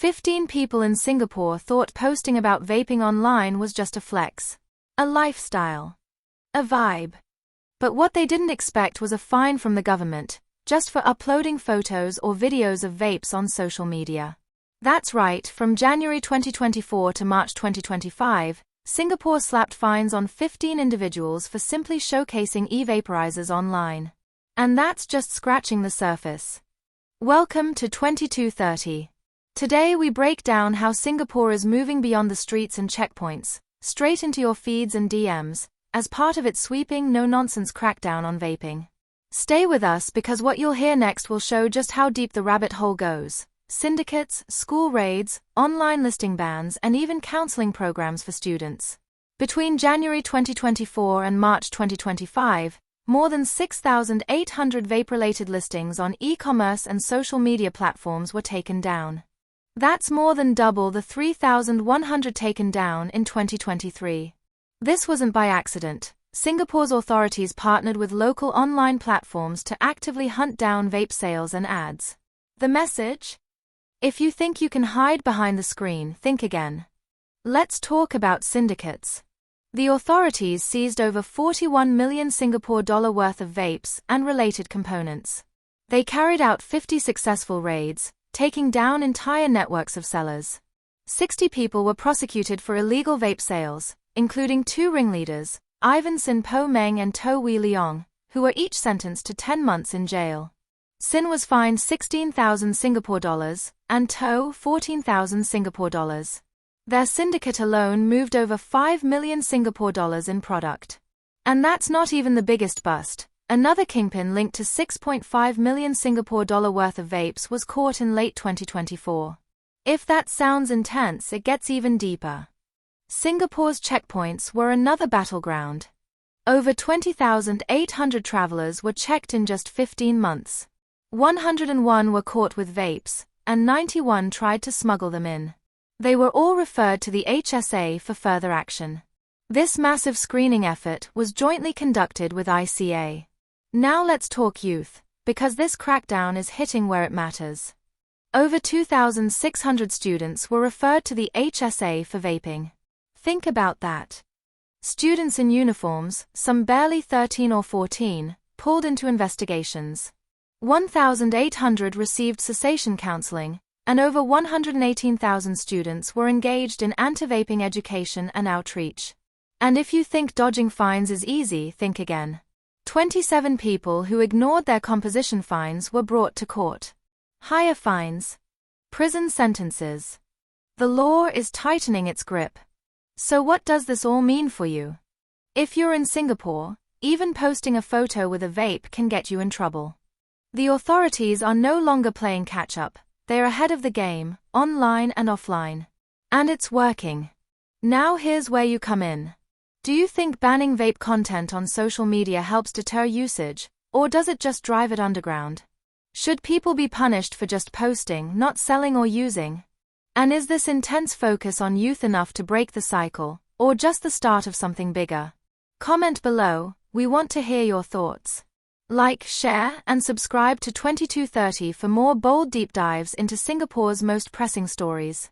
15 people in Singapore thought posting about vaping online was just a flex, a lifestyle, a vibe. But what they didn't expect was a fine from the government, just for uploading photos or videos of vapes on social media. That's right, from January 2024 to March 2025, Singapore slapped fines on 15 individuals for simply showcasing e-vaporizers online. And that's just scratching the surface. Welcome to 2230. Today we break down how Singapore is moving beyond the streets and checkpoints, straight into your feeds and DMs, as part of its sweeping no-nonsense crackdown on vaping. Stay with us because what you'll hear next will show just how deep the rabbit hole goes. Syndicates, school raids, online listing bans, and even counseling programs for students. Between January 2024 and March 2025, more than 6,800 vape-related listings on e-commerce and social media platforms were taken down. That's more than double the 3,100 taken down in 2023. This wasn't by accident. Singapore's authorities partnered with local online platforms to actively hunt down vape sales and ads. The message? If you think you can hide behind the screen, think again. Let's talk about syndicates. The authorities seized over 41 million Singapore dollar worth of vapes and related components. They carried out 50 successful raids, taking down entire networks of sellers. 60 people were prosecuted for illegal vape sales, including 2 ringleaders, Ivan Sin Po Meng and To Wee Leong, who were each sentenced to 10 months in jail. Sin was fined 16,000 Singapore dollars, and To 14,000 Singapore dollars. Their syndicate alone moved over 5 million Singapore dollars in product. And that's not even the biggest bust. Another kingpin linked to 6.5 million Singapore dollar worth of vapes was caught in late 2024. If that sounds intense, it gets even deeper. Singapore's checkpoints were another battleground. Over 20,800 travelers were checked in just 15 months. 101 were caught with vapes, and 91 tried to smuggle them in. They were all referred to the HSA for further action. This massive screening effort was jointly conducted with ICA. Now let's talk youth, because this crackdown is hitting where it matters. Over 2,600 students were referred to the HSA for vaping. Think about that. Students in uniforms, some barely 13 or 14, pulled into investigations. 1,800 received cessation counseling, and over 118,000 students were engaged in anti-vaping education and outreach. And if you think dodging fines is easy, think again. 27 people who ignored their composition fines were brought to court. Higher fines. Prison sentences. The law is tightening its grip. So what does this all mean for you? If you're in Singapore, even posting a photo with a vape can get you in trouble. The authorities are no longer playing catch-up. They're ahead of the game, online and offline. And it's working. Now here's where you come in. Do you think banning vape content on social media helps deter usage, or does it just drive it underground? Should people be punished for just posting, not selling or using? And is this intense focus on youth enough to break the cycle, or just the start of something bigger? Comment below, we want to hear your thoughts. Like, share, and subscribe to 2230 for more bold deep dives into Singapore's most pressing stories.